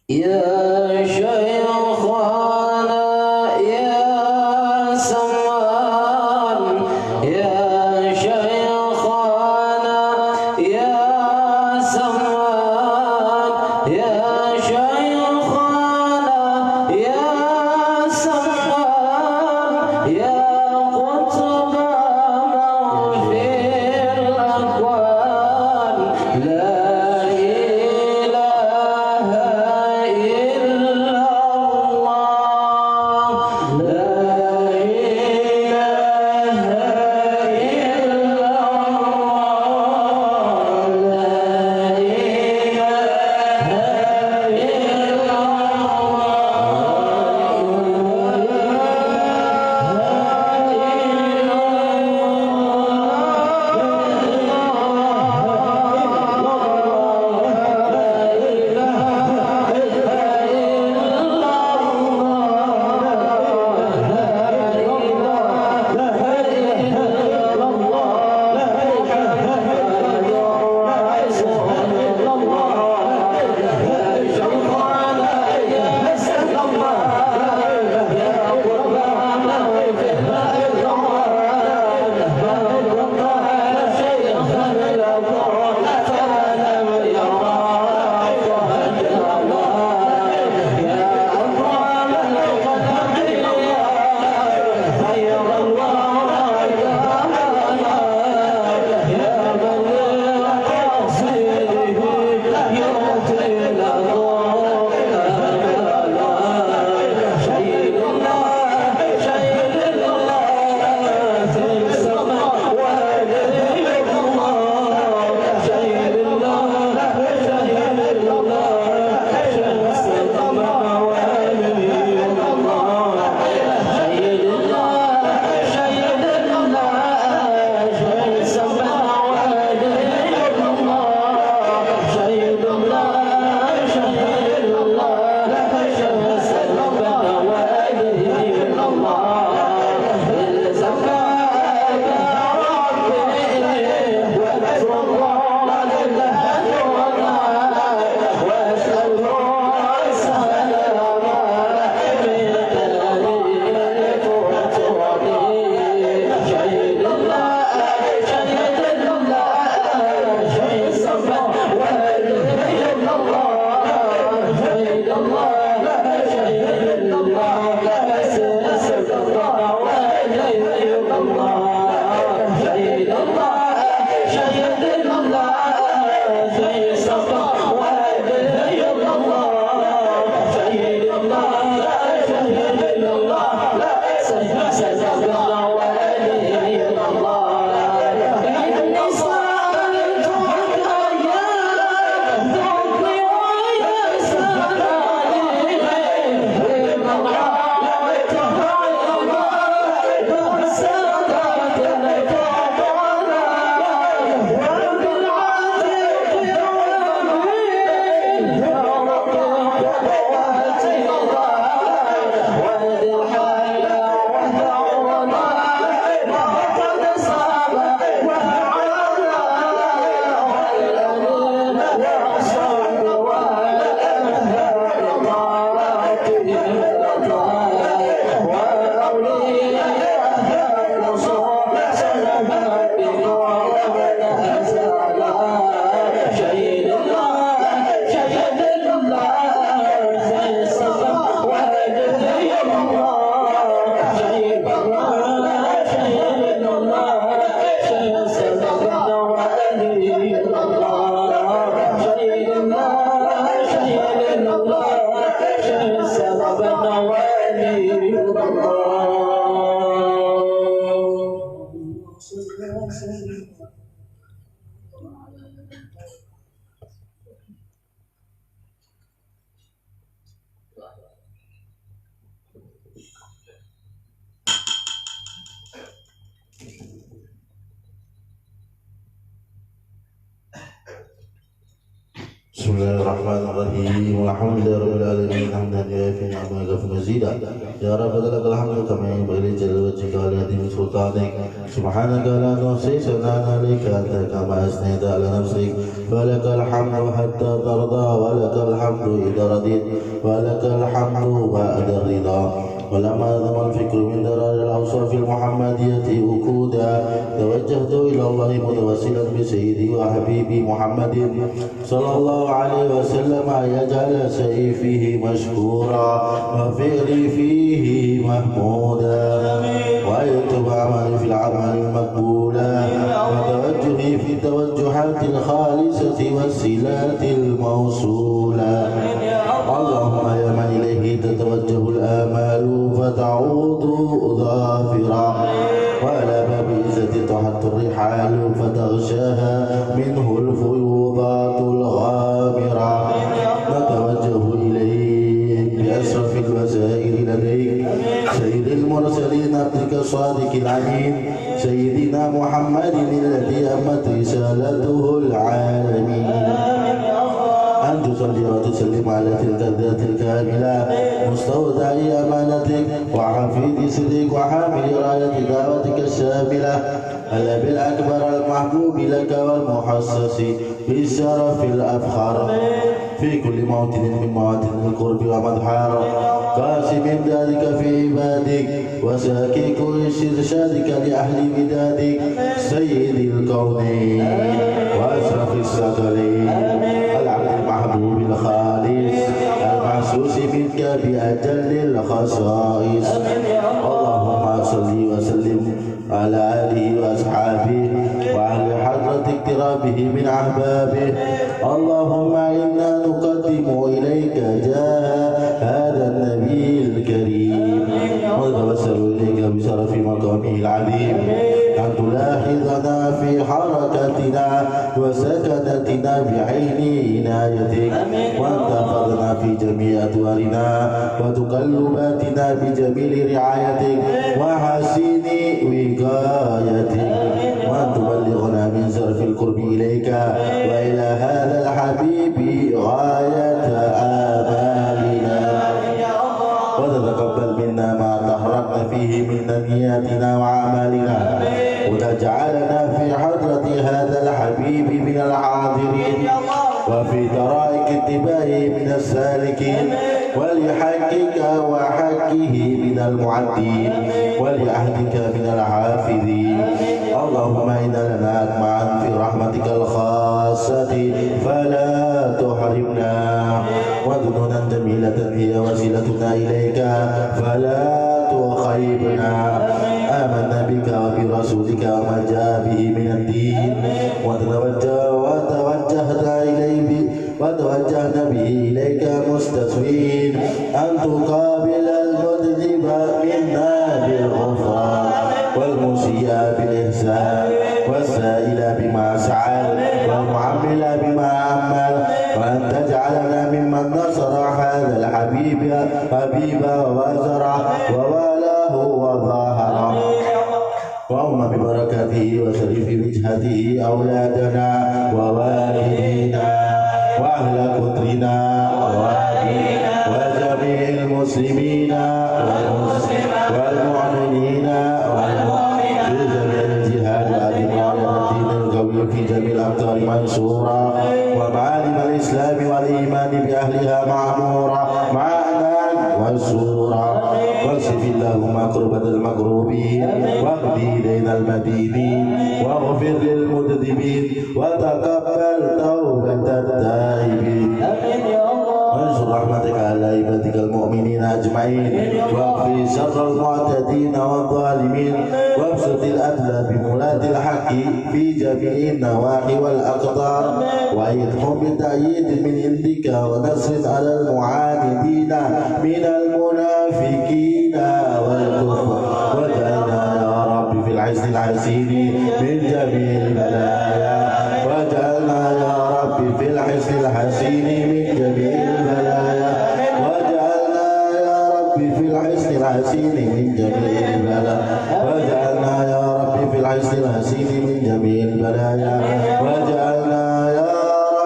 يا شيخنا يا سمان يا شيخنا يا سمان يا شيخنا يا سمان يا قطب من في الأكوان لا Bismillahirrahmanirrahim. Alhamdulillahirabbil alamin hamdan yuafi ni'amahu wa mazida. Ya Rabbana lakal hamdu kama yanbaghi li jalali wajhika wa li azimi sultanik. Subhanaka la nuhsi sana'an 'alaika anta kama asnayta 'ala nafsik. Walakal hamdu hatta tarda wa lakal hamdu idza radit wa lakal hamdu ba'da ridha. ولما ذم الفكر من دراج الأوصاف المحمدية وقودا توجهت إلى الله متوسلا بسيدي وحبيبي محمد صلى الله عليه وسلم أن يجعل سعي فيه مشكورا وفعلي فيه محمودا ويكتب عملي في العمل مقبولا وتوجهي في التوجهات الخالصة والصلات الموصولة. اللهم يا من إليه تتوجه الآمال فتعود ظافرا وعلى باب عزة تحط الرحال فتغشاها منه الفيوضات الغامرة. نتوجه إليك بأشرف الوسائل لديك سيد المرسلين عبدك الصادق العمين سيدنا محمد الذي أمت رسالته العالمين. أن تصلي وتسلم على تلك الذات الكاملة مستودع أمانتك وحفيد سرك وحامل راية دعوتك الشاملة الأبي الأكبر المحبوب لك والمحسس بالشرف الأفخر في كل موطن من مواطن القرب ومدحر قاسم ذلك في عبادك وساكيك استرشادك لأهل بدادك سيد الكونين وأشرف الثقلين العبد المحبوب الخالص المحسوس منك بأجل الخصائص. اللهم صل وسلم على آله وأصحابه وعلى حضرة اقترابه من أحبابه. اللهم إنا نقدم إليك جاه هذا النبي الكريم ونتوسل إليك بشرف مقامه العظيم أن تلاحظنا في حركتنا وسكنتنا بعين عنايتك وأن تحفظنا في جميع أدوارنا وتقلباتنا بجميل رعايتك وحسين وقايتك وأن تبلغنا من زرف القرب إليك وإلى هذا الحبيب غاية آمالنا وتتقبل منا ما تحرقنا فيه من نياتنا وأعمالنا وتجعلنا في حضرة هذا الحبيب من الحاضرين وفي طرائق اتباعه من السالكين ولحقك وحقه من المعدين ولعهدك من الحافظين. اللهم إنا لنا أطمعا في رحمتك الخاصة فلا تحرمنا وذنونا جميلة هي وسيلتنا إليك فلا تخيبنا. آمنا بك وبرسولك وما جاء به من الدين وتوجهنا به إليك مستسوين أن تقابل المذنب منا بالغفران والمسيء بالإحسان والسائل بما سعى والمعمل بما عمل وأن تجعلنا ممن نصر هذا الحبيب ووزره ووالاه وظاهره وأم ببركته وشريف وجهته أولادنا ووالدينا وأهل قدرنا وجميع المسلمين والمؤمنين في جميع الجهاد والإمام الدين القوي في جميع الأمطار منصورا ومعالم الإسلام والإيمان بأهلها معمورا معنا والسورا واكشف اللهم كربة المكروبين واقضي دين المدينين واغفر للمذنبين وتقبل توبة التائبين وانشر رحمتك على عبادك المؤمنين أجمعين واغفر شر المعتدين والظالمين وابسط الأدل بمولات الحق في جميع النواحي والأقطار وأيدهم بالتأييد من عندك ونصر على المعاندين من المنافقين والكفر واجعلنا يا رب في العز الحسين من جميع البلايا واجعلنا يا رب في العز الحسين من جميع البلايا واجعلنا يا رب في العز الحسين من جميع البلايا واجعلنا يا رب في العز الحسين من جميع البلايا واجعلنا يا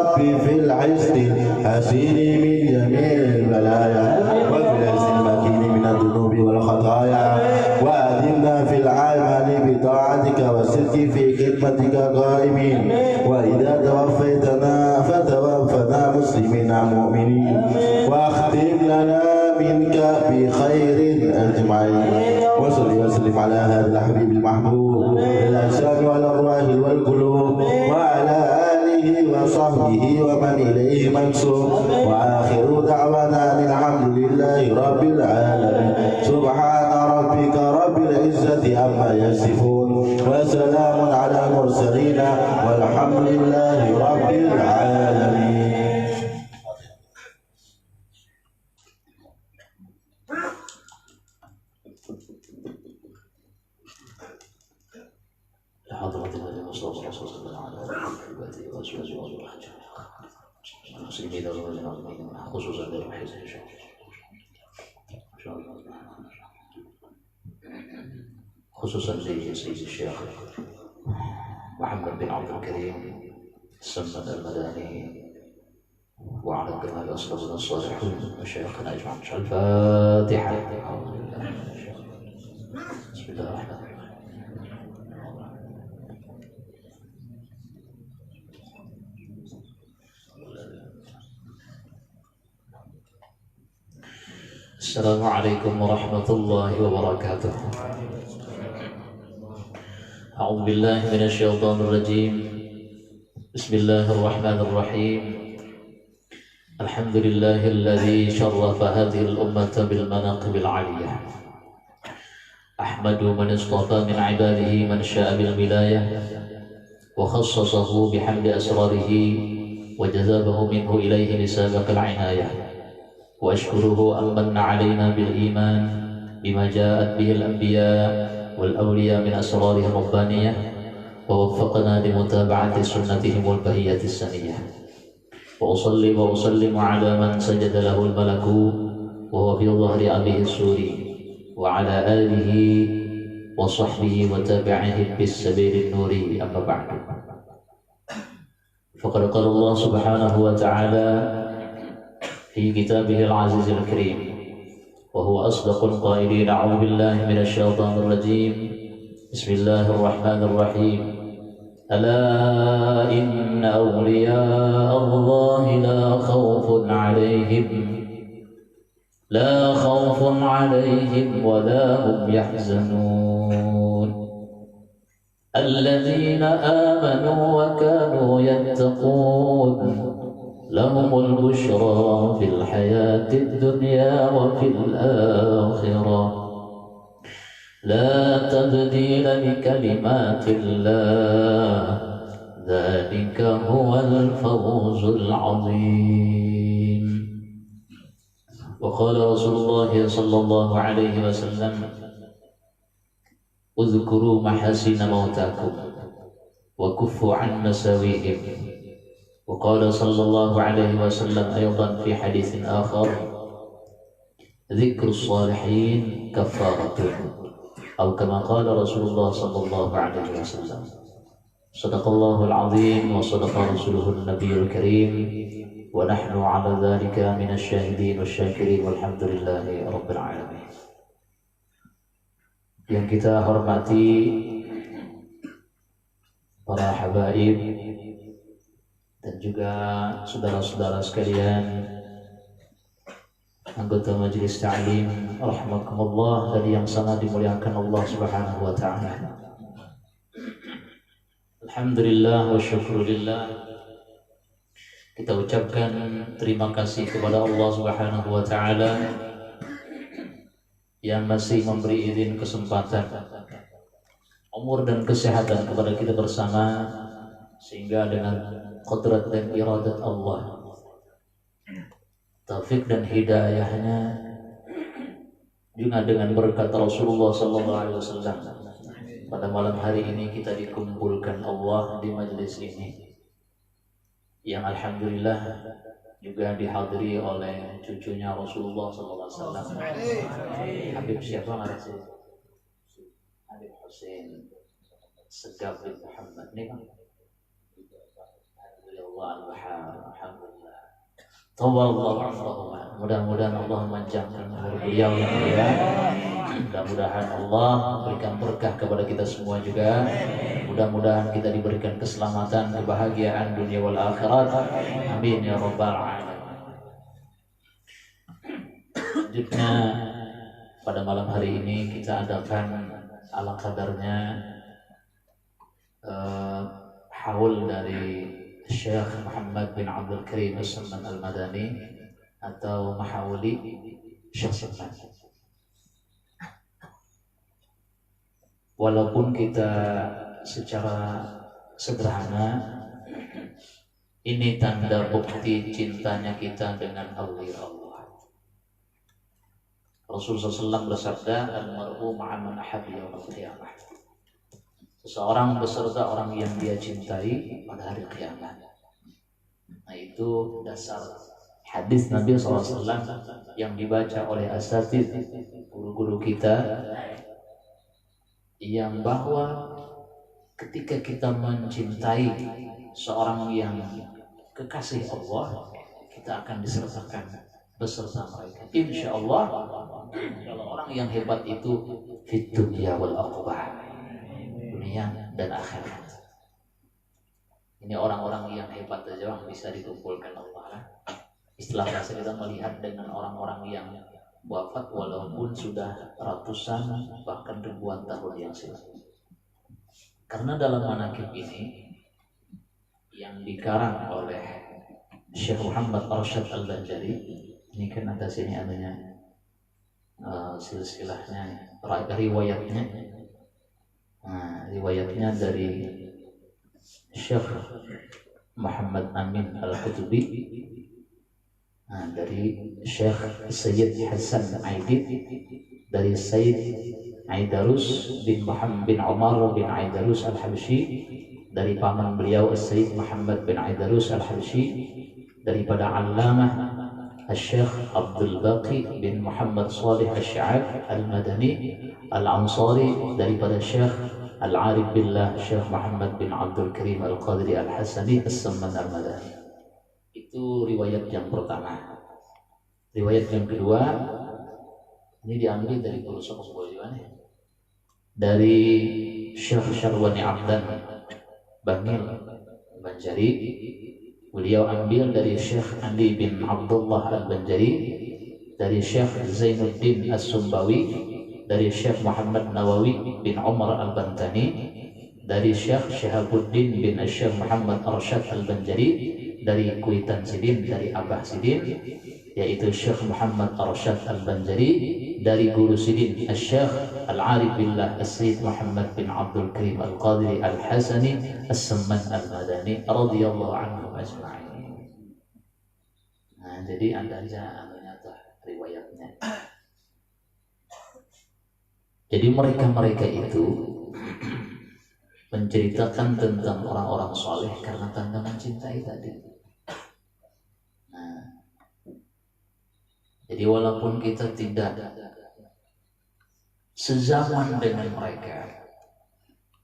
رب في العز الحسن الحسين من جميع البلايا وفي الحسن المكين من الذنوب والخطايا وأدمنا في العمل بطاعتك والصدق في خدمتك قائمين وإذا توفيتنا فتوفنا مسلمين مؤمنين واختم لنا منك بخير أجمعين وصل وسلم على هذا الحبيب المحبوب الأجسام والأرواح والقلوب وعلى آله وصحبه ومن إليه منسوب وآخر دعوانا أن الحمد لله رب العالمين سبحان ربك رب العزة عما يصفون وسلام على المرسلين والحمد لله رب العالمين. حضرة النبي صلى الله عليه وسلم على عباده وأزواجه وذريته المسلمين والمؤمنين خصوصا للحزن إن شاء الله خصوصا لسيد الشيخ محمد بن عبد الكريم السمد المداني وعلى الجمال أصلنا الصالحين وشيخنا أجمعين. الفاتحة. بسم الله الرحمن الرحيم. السلام عليكم ورحمة الله وبركاته. أعوذ بالله من الشيطان الرجيم. بسم الله الرحمن الرحيم. الحمد لله الذي شرف هذه الأمة بالمناقب العالية. أحمد من اصطفى من عباده من شاء بالولاية وخصصه بحمد أسراره وجذبه منه إليه لسابق العناية. وأشكره أن من علينا بالإيمان بما جاءت به الأنبياء والأولياء من أسرارهم الربانية ووفقنا لمتابعة سنتهم البهية السنية. وأصلي وأسلم على من سجد له الملك وهو في ظهر أبيه السوري وعلى آله وصحبه وتابعهم بالسبيل النوري. أما بعد، فقد قال الله سبحانه وتعالى في كتابه العزيز الكريم وهو أصدق القائلين: أعوذ بالله من الشيطان الرجيم. بسم الله الرحمن الرحيم. ألا إن أولياء الله لا خوف عليهم ولا هم يحزنون الذين آمنوا وكانوا يتقون لهم البشرى في الحياة الدنيا وفي الآخرة لا تبديل لكلمات الله ذلك هو الفوز العظيم. وقال رسول الله صلى الله عليه وسلم: اذكروا محاسن موتاكم وكفوا عن مساوئهم. وقال صلى الله عليه وسلم أيضا في حديث آخر: ذكر الصالحين كفارة، أو كما قال رسول الله صلى الله عليه وسلم. صدق الله العظيم وصدق رسوله النبي الكريم، ونحن على ذلك من الشاهدين والشاكرين والحمد لله رب العالمين. Yang kita hormati para habaib dan juga saudara-saudara sekalian, anggota majelis ta'lim rahimakumullah, dan yang sangat dimuliakan Allah Subhanahu wa taala. Alhamdulillah wa syukurillah, kita ucapkan terima kasih kepada Allah Subhanahu wa taala yang masih memberi izin, kesempatan, umur dan kesehatan kepada kita bersama, sehingga dengan qudrat dan iradat Allah, taufik dan hidayahnya, juga dengan berkat Rasulullah SAW, pada malam hari ini kita dikumpulkan Allah di majelis ini, yang alhamdulillah juga dihadiri oleh cucunya Rasulullah SAW, Habib siapa nggak sih? Habib Hussein Segaf bin Muhammad. Ini kan Allah al-bahar. Alhamdulillah. Tawallahu umrahu. Mudah-mudahan Allah memanjangkan umur beliau yang mulia. Mudah-mudahan Allah berikan berkah kepada kita semua juga. Mudah-mudahan kita diberikan keselamatan, kebahagiaan dunia wal akhirat. Amin ya rabbal alamin. Selanjutnya pada malam hari ini kita adakan ala kadarnya haul dari Syekh Muhammad bin Abdul Karim As-Samman Al-Madani atau Mahauli Syekh Samman. Walaupun kita secara sederhana, ini tanda bukti cintanya kita dengan awliya Allah. Rasulullah SAW bersabda, "Al-mar'u ma'a man ahabba yaumil qiyamah." Seseorang beserta orang yang dia cintai pada hari kiamat. Nah, itu dasar hadis Nabi SAW yang dibaca oleh asatidz, guru-guru kita, yang bahwa ketika kita mencintai seorang yang kekasih Allah, kita akan disertakan beserta mereka. Insya Allah, kalau orang yang hebat itu fid dunya wal uqbah, dunia dan akhirat. Ini orang-orang yang hebat saja yang bisa dikumpulkan Allah. Istilah bahasa kita melihat dengan orang-orang yang wafat walaupun sudah ratusan bahkan ribuan tahun yang silam. Karena dalam manaqib ini yang dikarang oleh Syekh Muhammad Arsyad Al-Banjari, ini kan ada sini adanya silsilahnya, riwayatnya. Nah, riwayatnya dari Syekh Muhammad Amin Al-Qutubi, dari Syekh Sayyid Hasan Aidid, dari Sayyid Aidarus bin Muhammad bin Umar bin Aidarus Al-Habsyi, dari paman beliau Sayyid Muhammad bin Aidarus Al-Habsyi, daripada Allamah Syekh Abdul Baqi bin Muhammad Salih Al-Sya'ab Al-Madani Al-Ansari, daripada Syekh Al-Arif Billah Syekh Muhammad bin Abdul Karim Al-Qadri Al-Hasani As-Samman Al-Madani. Itu riwayat yang pertama. Riwayat yang kedua ini diambil dari guru sepuh juga nih, dari Syekh Syarwani Abdan Bangil Banjari. Beliau ambil dari Syekh Andi bin Abdullah Al-Banjari, dari Syekh Zainuddin As-Sumbawi, dari Syekh Muhammad Nawawi bin Umar Al-Bantani, dari Syekh Syihabuddin bin Syekh Muhammad Arsyad Al-Banjari, dari Kuitan Sidin, dari Abah Sidin, yaitu Syekh Muhammad Arsyad Al-Banjari, dari Guru Sidin Syekh Al-Arif Billah As-Sayyid Muhammad bin Abdul Karim Al-Qadri Al-Hasani As-Samman Al-Madani radhiyallahu anhu ajma'in. Nah, jadi ada aja riwayatnya. Jadi mereka-mereka itu menceritakan tentang orang-orang soleh karena tanda mencintai tadi. Nah, jadi walaupun kita tidak sezaman dengan mereka,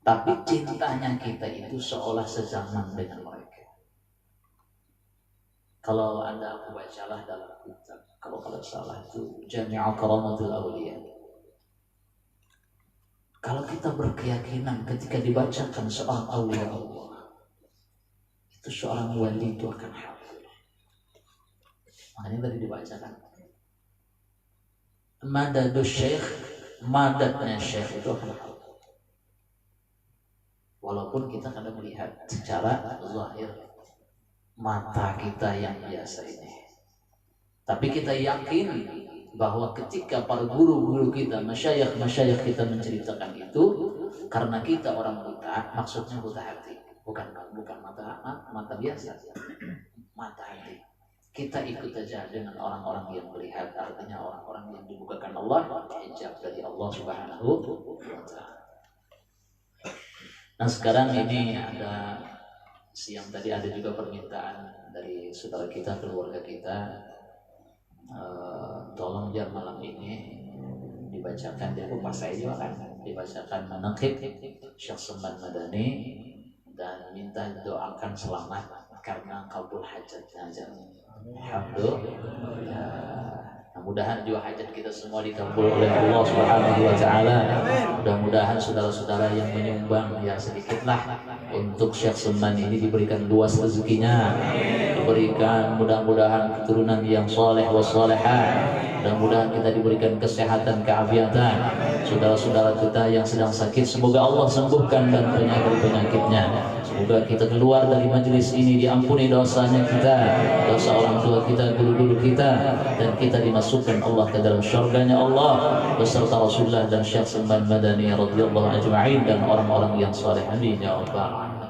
tapi cintanya kita itu seolah sezaman dengan mereka. Kalau Anda aku bacalah dalam kitab, kalau salah itu Jami'u Karamatul Awliya. Kalau kita berkeyakinan ketika dibacakan seorang awliya Allah, itu seorang wali itu akan hadir. Makanya tadi dibacakan madadus syekh, madatnya syekh itu akan hadir. Walaupun kita kadang melihat secara zahir mata kita yang biasa ini, tapi kita yakin bahwa ketika para guru-guru kita, masyayikh kita menceritakan itu, karena kita orang buta, maksudnya buta hati, bukan mata biasa, mata hati. Kita ikut saja dengan orang-orang yang melihat, artinya orang-orang yang dibukakan Allah hijab dari Allah Subhanahu wa Ta'ala. Nah, sekarang ini ada siang tadi ada juga permintaan dari saudara kita, keluarga kita. Tolong jam malam ini dibacakan di rumah saya juga kan, dibacakan manaqib Syekh Samman Madani dan minta doakan selamat karena kabul hajatnya aja. Alhamdulillah. Mudah-mudahan juga hajat kita semua dikabul oleh Allah Subhanahu wa taala. Mudah-mudahan saudara-saudara yang menyumbang ya sedikitlah untuk Syekh Seman ini diberikan luas rezekinya. Diberikan mudah-mudahan keturunan yang saleh wa salihah. Mudah-mudahan kita diberikan kesehatan, keafiatan. Saudara-saudara kita yang sedang sakit, semoga Allah sembuhkan dan penyakit-penyakitnya. Semoga kita keluar dari majelis ini diampuni dosanya kita, dosa orang tua kita, guru-guru kita, dan kita dimasukkan Allah ke dalam syurganya Allah beserta Rasulullah dan Syekh Salman Madani radhiyallahu ajma'in dan orang-orang yang saleh. Amin ya rabbal alamin.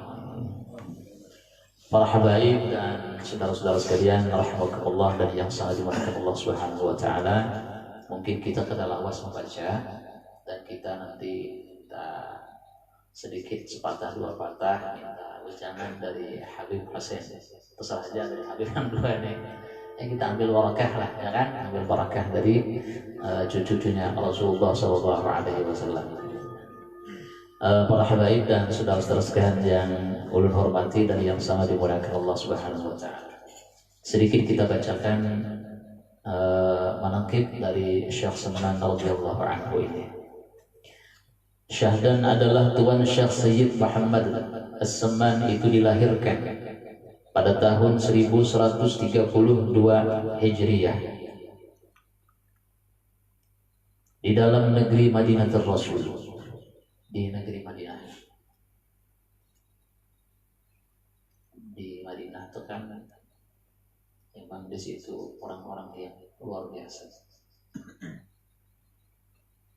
Para habaib dan saudara-saudara sekalian rahimakumullah dan yang sangat dimuliakan Allah Subhanahu wa taala, mungkin kita kedalawas membaca dan kita nanti sedikit sepatah dua patah minta ujangan dari Habib Hussein, terserah aja dari Habib yang dua ini ya, kita ambil barakah lah ya kan, ambil barakah dari cucu-cucunya Rasulullah SAW. Para habaib dan saudara-saudara sekalian yang ulun hormati dan yang sangat dimuliakan Allah Subhanahu wa taala, sedikit kita bacakan manaqib dari Syekh Seman radhiyallahu anhu ini. Syahdan adalah Tuan Syekh Sayyid Muhammad As-Seman itu dilahirkan pada tahun 1132 Hijriyah di dalam negeri Madinatul Rasul, di negeri Madinah. Di Madinah itu kan memang di situ orang-orang yang luar biasa.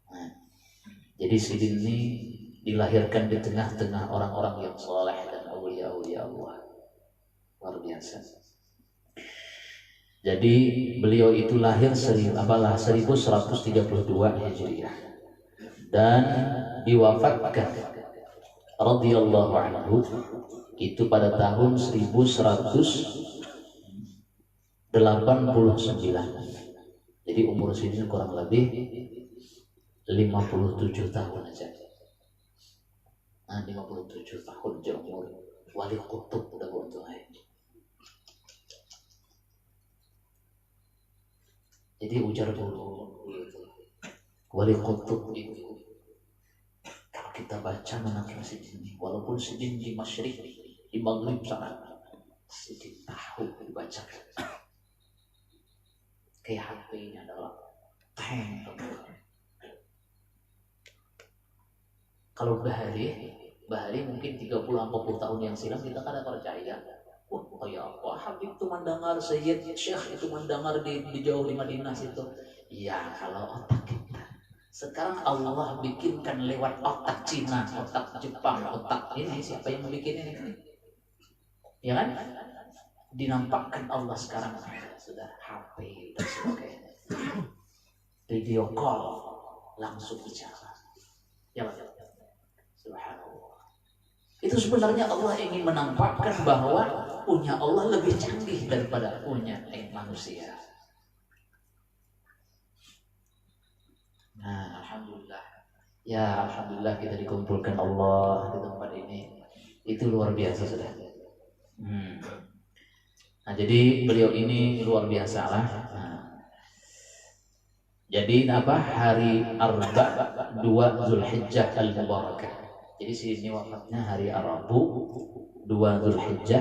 Nah, jadi Sidin ini dilahirkan di tengah-tengah orang-orang yang soleh dan awliya-awliya Allah. Luar biasa. Jadi beliau itu lahir 1132 Hijriah dan diwafatkan radhiyallahu anhu itu pada tahun 1189. Jadi umur Sidin kurang lebih 57 tahun aja. Nah, 57 tahun aja umur wali kutub udah buntung. Jadi ujar dulu wali kutub itu kalau kita baca menakil Sidin, walaupun Sidin di masyrik, di maghrib sana, Sidin tahu dibacakan kayak HP-nya adalah teng. Kalau Bahari mungkin 30-40 tahun yang silam kita kan ada percaya. Wah, ya apa Habib itu mendengar Sayyid Syekh itu mendengar di jauh di Madinah situ. Iya, kalau otak kita. Sekarang Allah bikinkan lewat otak Cina, otak Jepang, otak ini siapa yang bikin ini? Ya kan? Dinampakkan Allah sekarang sudah HP dan sebagainya. Video call langsung bicara. Ya, subhanallah. Itu sebenarnya Allah ingin menampakkan bahwa punya Allah lebih canggih daripada punya manusia. Nah, alhamdulillah. Ya, alhamdulillah kita dikumpulkan Allah di tempat ini. Itu luar biasa sudah. Nah, jadi beliau ini luar biasa lah. Jadi apa? Hari Arba 2 Zulhijjah Al-Mubarakah. Jadi sini wafatnya hari Rabu 2 Zulhijjah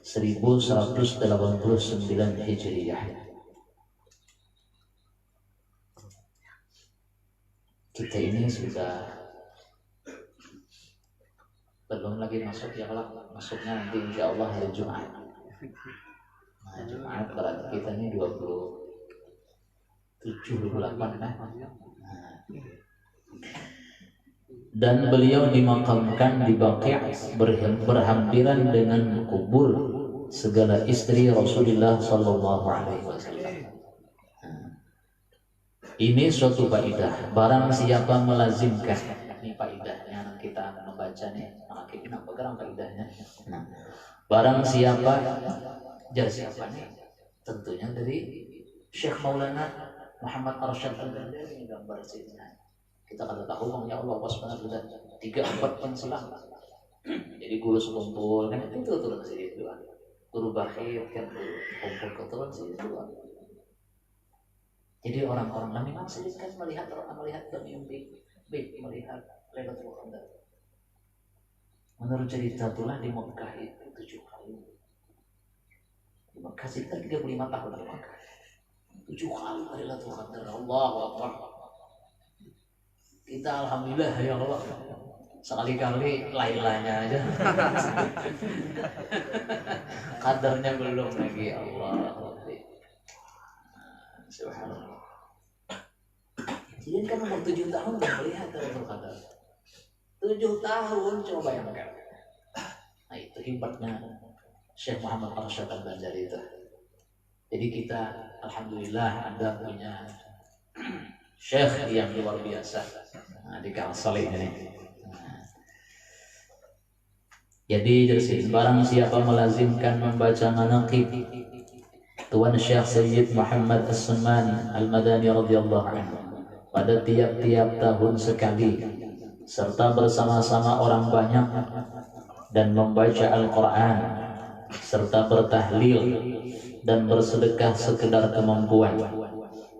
1189 Hijriyah. Kita ini sudah belum lagi masuk ya, kalau masuknya nanti insya Allah hari Jumat. Nah, Jumat berarti kita ini 27-28 kan? Dan beliau dimakamkan di Baqi' berhampiran dengan kubur segala istri Rasulullah Sallallahu Alaihi Wasallam. Ini suatu faidah. Barang siapa melazimkan, ini faidahnya kita membaca nih. Kita pegang faidahnya. Nah, barang siapa, jar siapa nih? Tentunya dari Syekh Maulana Muhammad Arsyad Al-Bandari gambar sini. Kita kada tahu maunya Allah SWT sudah 3-4 pensilang Jadi guru sekumpul kan itu turun sini dua. Guru bakhir kan kumpul ke turun sini dua. Jadi orang-orang memang sedikit kan melihat bermimpi, melihat Lailatul Qadar. Menurut cerita itulah di Mekah itu 7 kali. Di Mekah sekitar 35 tahun di Mekah. 7 kali Lailatul Qadar. Allahu Akbar. Kita alhamdulillah ya Allah. Sekali-kali lailanya aja. Kadarnya belum lagi Allah. Subhanallah. Jadi kan umur 7 tahun udah melihat Lailatul Qadar. 7 tahun coba bayangkan. Nah itu hebatnya Syekh Muhammad Arsyad Al-Banjari itu. Jadi kita alhamdulillah Anda punya Syekh yang luar biasa. Nah, di Kalsel ini. Jadi dari sini barang siapa melazimkan membaca manaqib Tuan Syekh Sayyid Muhammad As-Sunman Al-Madani radhiyallahu anhu pada tiap-tiap tahun sekali serta bersama-sama orang banyak dan membaca Al-Quran serta bertahlil dan bersedekah sekedar kemampuan,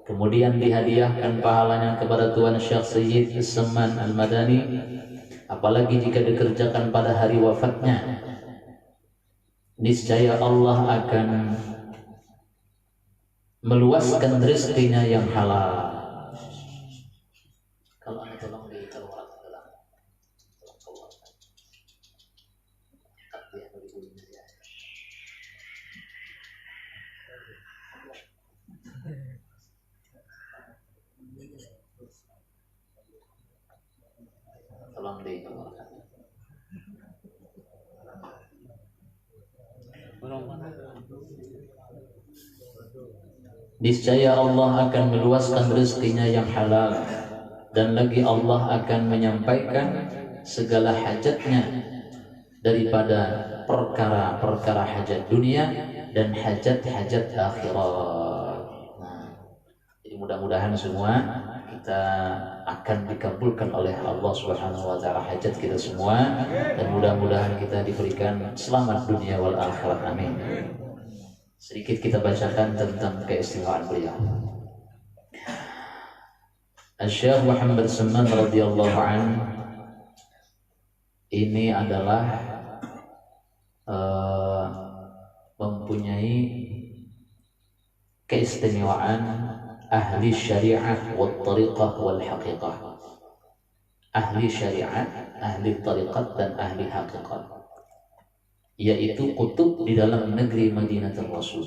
kemudian dihadiahkan pahalanya kepada Tuan Syekh Sayyid As-Sunman Al-Madani, apalagi jika dikerjakan pada hari wafatnya, niscaya Allah akan meluaskan rezekinya yang halal. Kalau Anda tolong dikeluarkan ke dalam, tolong dikeluarkan. Niscaya Allah akan meluaskan rezekinya yang halal, dan lagi Allah akan menyampaikan segala hajatnya daripada perkara-perkara hajat dunia dan hajat-hajat akhirat. Nah, jadi mudah-mudahan semua kita akan dikabulkan oleh Allah Subhanahu wa taala hajat kita semua, dan mudah-mudahan kita diberikan selamat dunia wal akhirat. Amin. Sedikit kita bacakan tentang keistimewaan beliau. Syekh Muhammad Sunman radhiyallahu anhu ini adalah mempunyai keistimewaan ahli syariah wal tariqah wal haqiqah. Ahli syariat, ahli tariqat dan ahli haqiqat, yaitu kutub di dalam negeri Madinatul Rasul.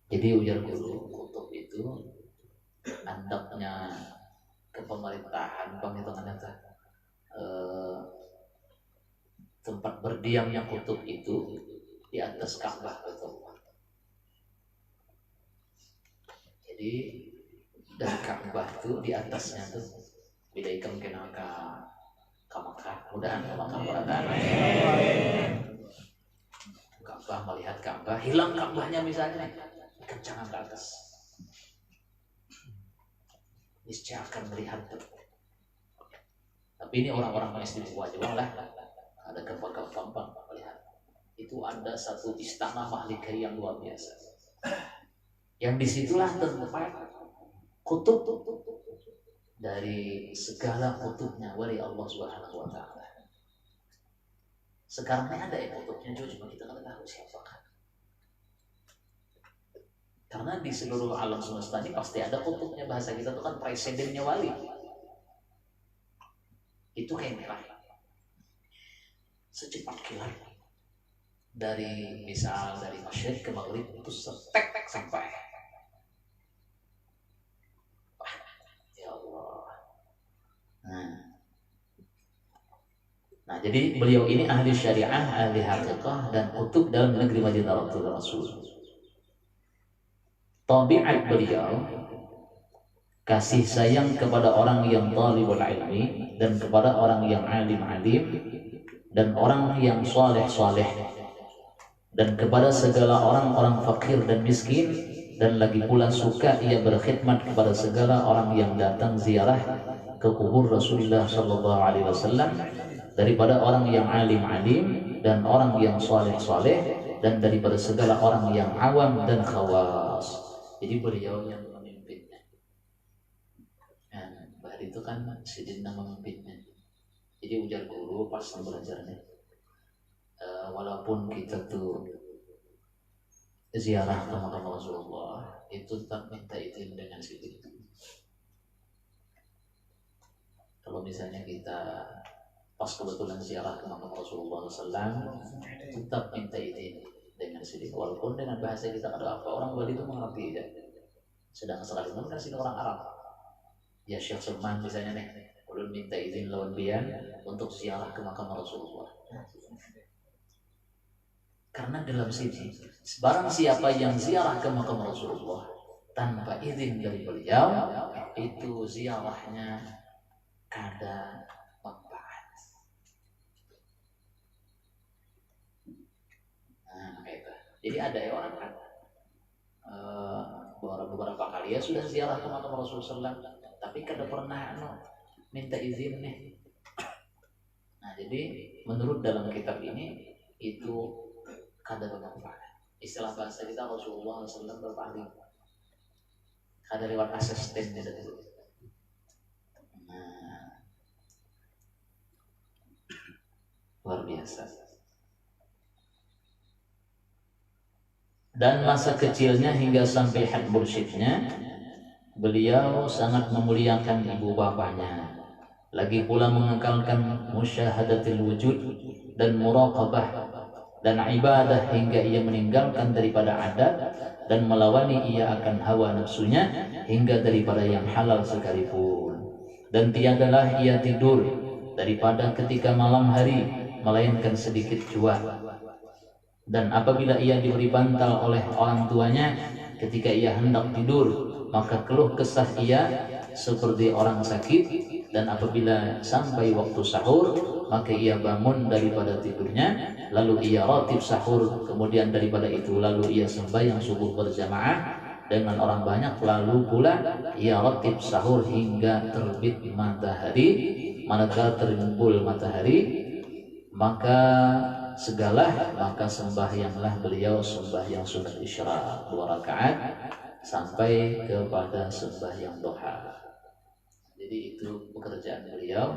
Jadi ujar guru, kutub itu andaknya kepemerintahan, penghitungannya tempat berdiamnya kutub itu di atas Ka'bah, betul. Jadi dari Ka'bah tuh di atasnya tuh beda ikam kena ke Mekah, mudahan ke Mekah berada. Ka'bah, melihat Ka'bah, hilang Ka'bahnya misalnya, kencangan ke atas. Niscaya akan melihat tuh. Tapi ini orang-orang istimewa juga lah. Ada gampang-gampang melihat. Itu ada satu istana Mahligai yang luar biasa. Yang disitulah tempat kutub dari segala kutubnya wali Allah Subhanahu wa taala. Sekarang ini ada kutubnya juga, cuma kita nggak tahu siapakah. Karena di seluruh alam semesta ini pasti ada kutubnya. Bahasa kita itu kan presidennya wali. Itu kayak merah. Secepat kilat. Dari misal dari masyriq ke maghrib itu setek sampai. Nah, jadi beliau ini ahli syariah, ahli haqiqah dan kutub dalam negeri Madinatul Rasul. Tabiat beliau kasih sayang kepada orang yang talibul ilmi dan kepada orang yang alim-alim dan orang yang saleh-saleh dan kepada segala orang-orang fakir dan miskin, dan lagi pula suka ia berkhidmat kepada segala orang yang datang ziarah ke kubur Rasulullah sallallahu alaihi wasallam daripada orang yang alim-alim dan orang yang soleh-soleh, dan daripada segala orang yang awam dan khawas. Jadi beliau yang memimpinnya. Nah, bahari itu kan sidina memimpinnya. Jadi ujar guru pas belajarnya, walaupun kita tuh ziarah ke makam Rasulullah, itu tetap minta izin dengan sidin. Kalau misalnya kita pas kebetulan ziarah ke makam Rasulullah SAW, tetap minta izin dengan sidin, walaupun dengan bahasa kita ada apa, orang Bali itu mengerti ya. Sedang sekalipun kan sini orang Arab. Ya Syekh Sulman misalnya nih, ulun minta izin lawan bian untuk ziarah ke makam Rasulullah. Karena dalam sini, barang siapa yang ziarah ke makam Rasulullah tanpa izin dari beliau, itu ziarahnya ada manfaat. Nah, itu. Jadi ada ya orang kan beberapa kali ya sudah ziarah ke makam Rasulullah SAW, tapi kada pernah minta izin nih. Nah, jadi menurut dalam kitab ini itu kada bermanfaat. Istilah bahasa kita Rasulullah SAW berpaling, kada lewat asisten gitu. Nah, luar biasa. Dan masa kecilnya hingga sampai had mursyidnya, beliau sangat memuliakan ibu bapanya. Lagi pula mengekalkan musyahadatil wujud dan muraqabah dan ibadah hingga ia meninggalkan daripada adat dan melawani ia akan hawa nafsunya hingga daripada yang halal sekalipun. Dan tiadalah ia tidur daripada ketika malam hari melainkan sedikit jua. Dan apabila ia diberi bantal oleh orang tuanya ketika ia hendak tidur, maka keluh kesah ia seperti orang sakit. Dan apabila sampai waktu sahur, maka ia bangun daripada tidurnya, lalu ia ratib sahur, kemudian daripada itu lalu ia sembahyang subuh berjamaah dengan orang banyak, lalu pula ia ratib sahur hingga terbit matahari. Manakala tertimbul matahari, maka sembahyanglah beliau sembahyang sunat isyraq 2 rakaat sampai kepada sembahyang duha. Jadi itu pekerjaan beliau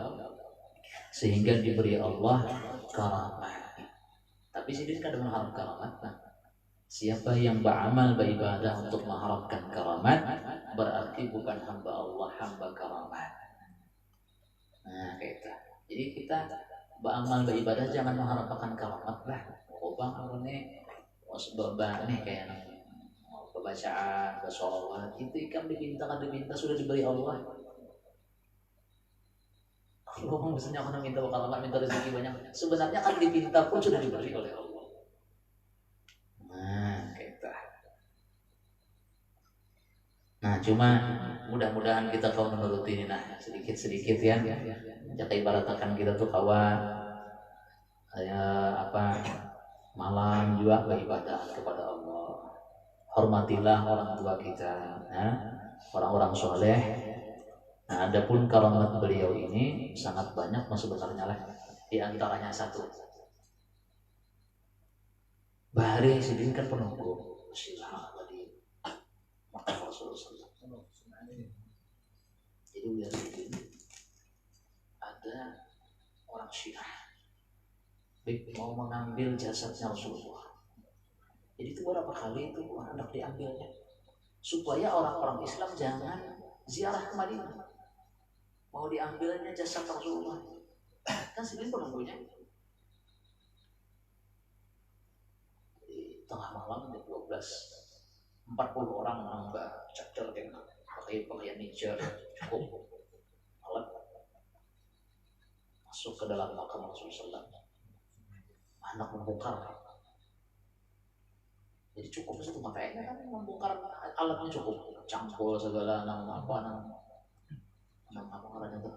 sehingga diberi Allah karamah. Tapi sini kadang mengharap karamat. Siapa yang beramal beribadah untuk mengharapkan karamat, berarti bukan hamba Allah, hamba karamat. Nah, kayak itu. Jadi kita beramal beribadah jangan mengharapkan karamat lah. Oh bang, ini sebab nih kayak pembacaan, bersolawat itu ikan diminta sudah diberi Allah. Kalau misalnya akan minta karamat, minta rezeki banyak, sebenarnya kan dipinta pun sudah diberi oleh Allah. Nah, kita. Nah, cuma mudah-mudahan kita kau menuruti ini, nah sedikit-sedikit ya. Jika ibaratkan kita tuh kawan malam juga beribadah kepada Allah. Hormatilah orang tua kita, orang-orang soleh. Nah, adapun karamat beliau ini sangat banyak sebenarnya lah. Di antaranya satu, bahari sidin kan penunggu silah tadi makam Rasulullah. Jadi biar sidin ada orang Syiah mau mengambil jasadnya Rasulullah. Jadi itu berapa kali itu hendak diambilnya supaya orang-orang Islam jangan ziarah ke Madinah. Mau diambilnya jasad Rasulullah. Kan sidin penunggunya. Di tengah malam jam 12, 40 orang nambah cadar dengan pakai pakaian hijau cukup alat masuk ke dalam makam Rasulullah. Anak membongkar. Jadi cukup satu pakaiannya kan membongkar alatnya cukup, cangkul segala nang ngarannya tuh.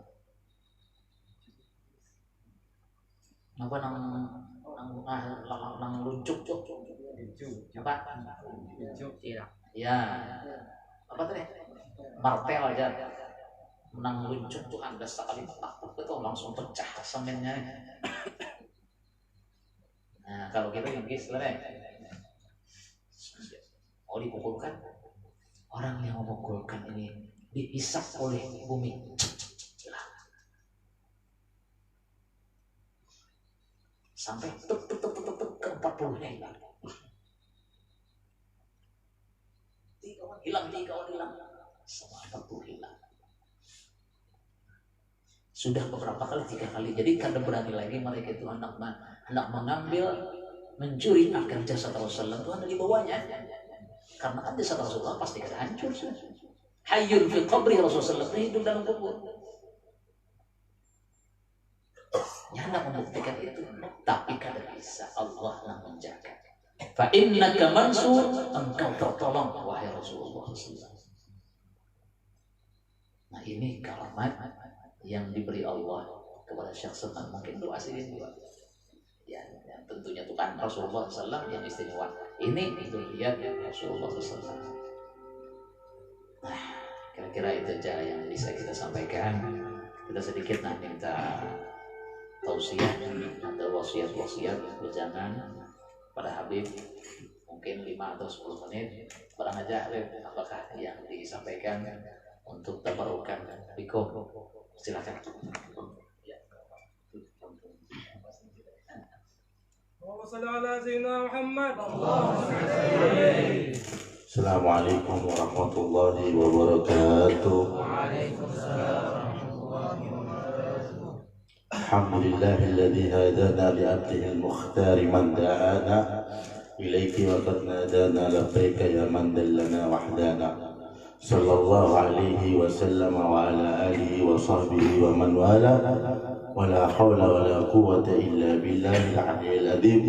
Apa nang luncuk cuk. Apa? Iya. Ya. Apa tadi? Martel aja. menang luncur tuh Anda sekali takut betul langsung pecah semennya. Nah kalau kita yang selesai mau dipukulkan, orang yang memukulkan ini dihisap oleh bumi sampai tuk ke 40 hilang. Tiga orang hilang, semua 40 hilang. Sudah beberapa kali, 3 kali. Jadi karena berani lagi mereka itu hendak mengambil, mencuri akan jasad Rasulullah itu ada di bawahnya. Karena kan jasad Rasulullah pasti akan hancur. Hayyun fi qabri Rasulullah hidup dalam kubur. Ya hendak membuktikan itu, tapi kada bisa, Allah yang menjaga. Fa innaka mansur, engkau tertolong wahai Rasulullah SAW. Nah ini karamat yang diberi Allah kepada Syekh Salman. Mungkin doa sini juga. Ya, tentunya itu kan Rasulullah SAW yang istimewa. Ini itu lihat Rasulullah SAW. Nah, kira-kira itu aja yang bisa kita sampaikan. Kita sedikit minta tausiah atau wasiat-wasiat berjangan pada Habib, mungkin 5 atau 10 menit. Barang aja Habib, apakah yang disampaikan untuk tabarukan Biko? Silakan. Assalamualaikum warahmatullahi wabarakatuh. Alhamdulillahilladzi hadana li'abdihi al-mukhtar man da'ana ilaiki wa qad nadana labbaika ya man dallana wahdana. Sallallahu alaihi wasallam wa ala alihi wa sahbihi wa man wala wa la hawla wa la quwwata illa billahil aliyyil azim.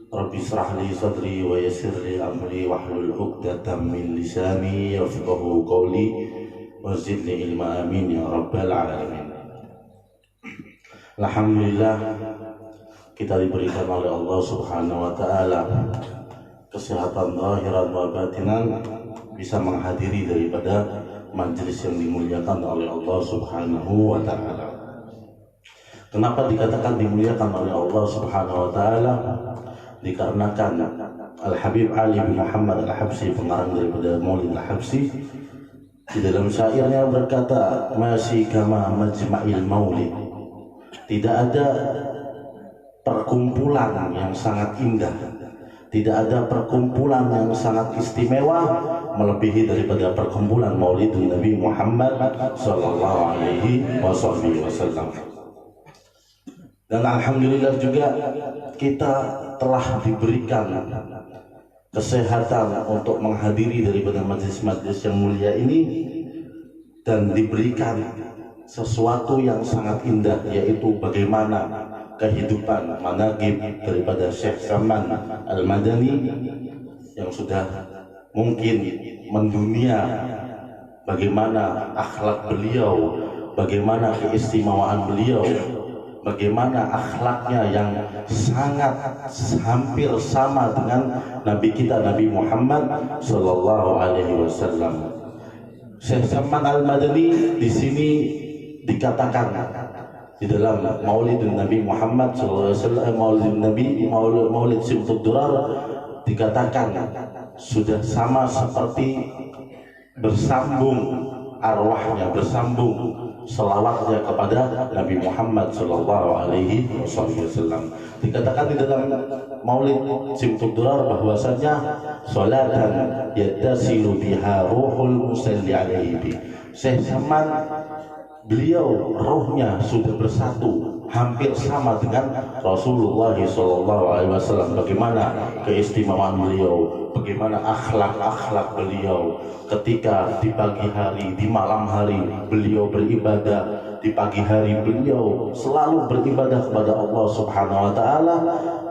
Rabbi israh li sadri wa yassir li amri wahlul 'uqdatam min lisani yafqahu qawli wa zidni ilma amin ya rabbal alamin. Alhamdulillah kita diberikan oleh Allah Subhanahu wa taala kesehatan zahiran wa batinan bisa menghadiri daripada majelis yang dimuliakan oleh Allah Subhanahu wa taala. Kenapa dikatakan dimuliakan oleh Allah Subhanahu wa taala? Dikarenakan Al-Habib Ali bin Muhammad Al-Habsyi, pengarang daripada Maulid Al-Habsyi, di dalam syairnya berkata, "Masih kama majma'il maulid." Tidak ada perkumpulan yang sangat indah, tidak ada perkumpulan yang sangat istimewa melebihi daripada perkumpulan Maulidun Nabi Muhammad sallallahu alaihi wasallam. Dan alhamdulillah juga kita telah diberikan kesehatan untuk menghadiri daripada majlis-majlis yang mulia ini dan diberikan sesuatu yang sangat indah, yaitu bagaimana kehidupan manaqib daripada Syekh Salman Al-Madani yang sudah mungkin mendunia, bagaimana akhlak beliau, bagaimana keistimewaan beliau, bagaimana akhlaknya yang sangat hampir sama dengan Nabi kita Nabi Muhammad sallallahu alaihi wasallam. Syekh Salman Al-Madani di sini dikatakan di dalam Maulid Nabi Muhammad SAW, Maulid Simtud Durar, dikatakan sudah sama seperti bersambung arwahnya, bersambung selawatnya kepada Nabi Muhammad Sallallahu Alaihi Wasallam. Dikatakan di dalam Maulid Simtud Durar bahwasanya salatan yattasilu biha ruhul musalli alaihi. Syekh Salman, beliau rohnya sudah bersatu, hampir sama dengan Rasulullah SAW. Bagaimana keistimewaan beliau, bagaimana akhlak beliau ketika di pagi hari, di malam hari beliau beribadah, di pagi hari beliau selalu beribadah kepada Allah Subhanahu wa taala,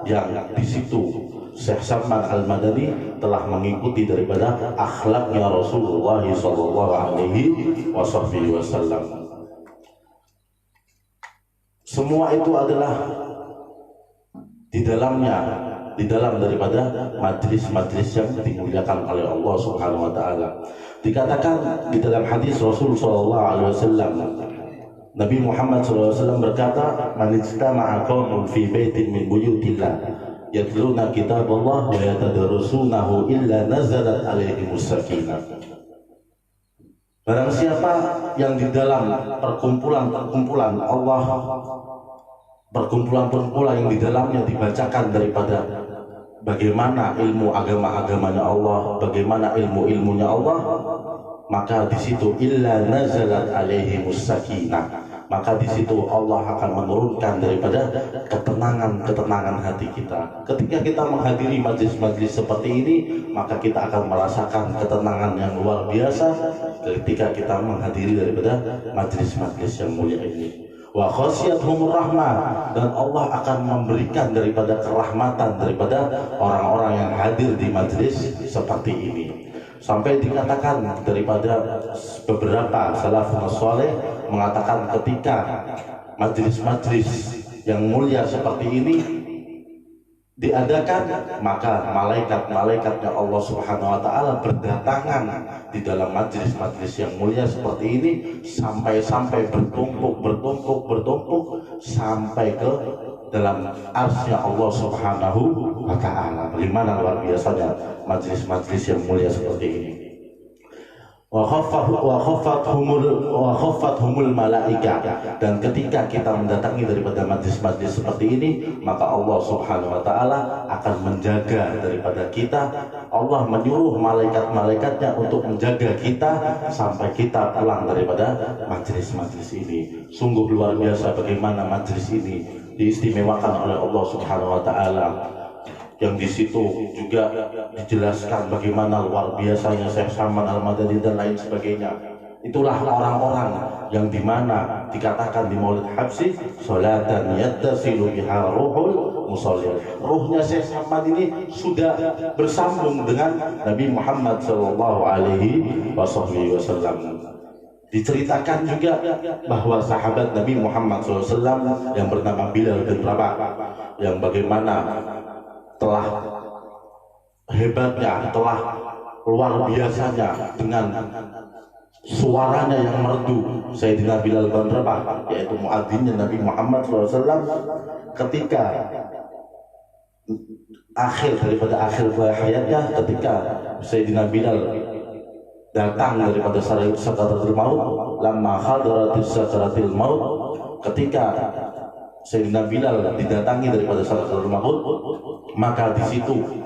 yang di situ Syekh Salman Al-Madani telah mengikuti daripada akhlaknya Rasulullah SAW. Semua itu adalah di dalamnya di dalam daripada majlis-majlis yang dimuliakan oleh Allah Subhanahu wa taala. Dikatakan di dalam hadis Rasul sallallahu alaihi wasallam, Nabi Muhammad SAW berkata, "Man ijtama'a qaumun fi baitin min buyutillah yatluna kitaballah wa yatadarrusunahu illa nazalat alaihimus sakinah." Barang siapa yang di dalam perkumpulan Allah, perkumpulan yang di dalamnya dibacakan daripada bagaimana ilmu agama-agamanya Allah, bagaimana ilmu-ilmunya Allah, maka di situ illa nazalat alaihimus sakinah, maka di situ Allah akan menurunkan daripada ketenangan hati kita. Ketika kita menghadiri majlis-majlis seperti ini, maka kita akan merasakan ketenangan yang luar biasa ketika kita menghadiri daripada majlis-majlis yang mulia ini. Wa khasyathumur rahmah, dan Allah akan memberikan daripada kerahmatan daripada orang-orang yang hadir di majlis seperti ini. Sampai dikatakan daripada beberapa salafun saleh mengatakan ketika majlis-majlis yang mulia seperti ini diadakan, maka malaikat-malaikatnya Allah Subhanahu wa taala berdatangan di dalam majlis-majlis yang mulia seperti ini sampai bertumpuk sampai ke dalam arsy-Nya Allah Subhanahu wa taala. Bagaimana luar biasanya majlis-majlis yang mulia seperti ini. Wa khaffathumul malaika, dan ketika kita mendatangi daripada majlis-majlis seperti ini, maka Allah Subhanahu wa taala akan menjaga daripada kita. Allah menyuruh malaikat-malaikatnya untuk menjaga kita sampai kita pulang daripada majlis-majlis ini. Sungguh luar biasa bagaimana majlis ini diistimewakan oleh Allah Subhanahu wa taala. Yang di situ juga dijelaskan bagaimana luar biasanya Syekh Salman Al-Madani dan lain sebagainya. Itulah orang-orang yang dimana dikatakan di Maulid Habsyi, sholatan yattasilu biha ruhul musalli. Ruhnya Syekh Salman ini sudah bersambung dengan Nabi Muhammad sallallahu alaihi wasallam. Diceritakan juga bahwa sahabat Nabi Muhammad SAW yang bernama Bilal bin Rabah, yang bagaimana telah hebatnya, telah luar biasanya dengan suaranya yang merdu Sayyidina Bilal bin Rabah, yaitu muadzinnya Nabi Muhammad SAW, ketika akhir hayatnya, ketika Sayyidina Bilal datang daripada sakaratul maut, lamma hadaratis sakaratul maut, ketika Sayyidina Bilal didatangi daripada sakaratul maut, maka di situ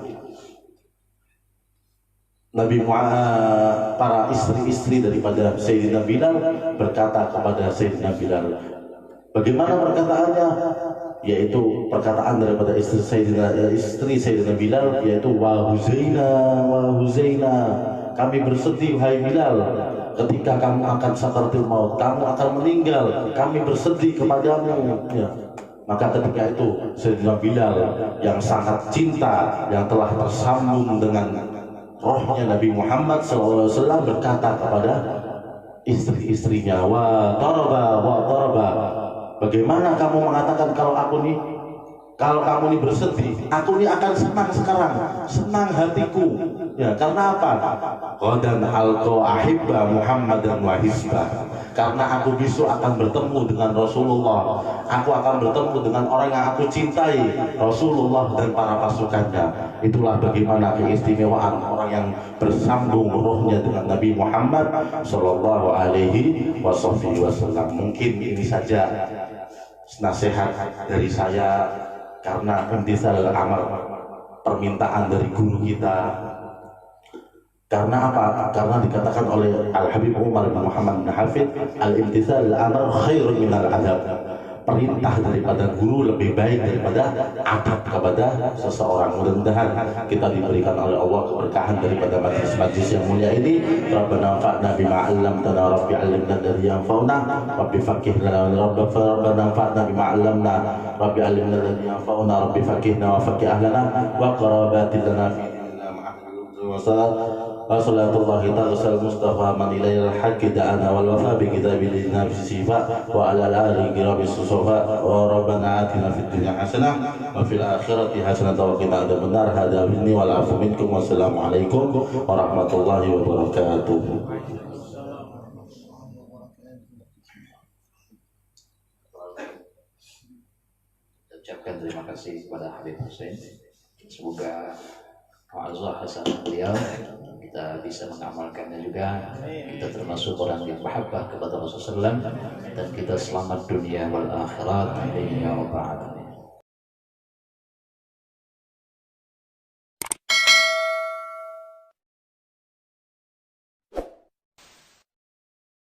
para istri-istri daripada Sayyidina Bilal berkata kepada Sayyidina Bilal, bagaimana perkataannya? Yaitu perkataan daripada istri Sayyidina Bilal, yaitu wa Huzaina, kami bersedih wahai Bilal, ketika kamu akan sakaratul maut, kamu akan meninggal, kami bersedih kepadamu. Ya. Maka ketika itu Sayyidina Bilal yang sangat cinta, yang telah tersambung dengan rohnya Nabi Muhammad SAW, berkata kepada istri-istrinya, wa taraba, bagaimana kamu mengatakan kalau kamu ini bersedih, aku ini akan senang sekarang, senang hatiku. Ya, karena apa? Qadan alqa ahibba Muhammadan wa hisbah. Karena aku besok akan bertemu dengan Rasulullah, aku akan bertemu dengan orang yang aku cintai, Rasulullah dan para pasukannya. Itulah bagaimana keistimewaan orang yang bersambung rohnya dengan Nabi Muhammad Sallallahu Alaihi Wasallam. Mungkin ini saja nasihat dari saya, karena imtithal amr, permintaan dari guru kita. Karena apa? Karena dikatakan oleh Al-Habib Umar bin Muhammad bin Hafid, al-imtithal amr khairun minal adab. Perintah daripada guru lebih baik daripada adab kepada seseorang. Mudah-mudahan kita diberikan oleh Allah keberkahan daripada majlis-majlis yang mulia ini. Rabbana anfa'na bima 'allamtana, Rabbi 'allimna alladhi yanfa'una, Rabbi faqihna, Rabbana anfa'na bima 'allamna, Rabbi 'allimna alladhi yanfa'una, Rabbi faqihna wa faqih ahlana wa qarabatina fi dinina ma'ahil wa وصلاة الله تغسل المصطفى من إلى الحق دعانا والوفاء بكتاب لنا في الشفاء وعلى الآل كرام الصفاء وربنا آتنا في الدنيا حسنة وفي الآخرة حسنة وقنا عذاب النار. هذا مني والعفو منكم والسلام عليكم ورحمة الله وبركاته. Ucapkan terima kasih kepada Habib Hussein. Semoga wa'azah hasanah beliau kita bisa mengamalkannya juga, kita termasuk orang yang mahabbah kepada Rasulullah SAW, dan kita selamat dunia wal akhirat. Amin ya rabbal alamin.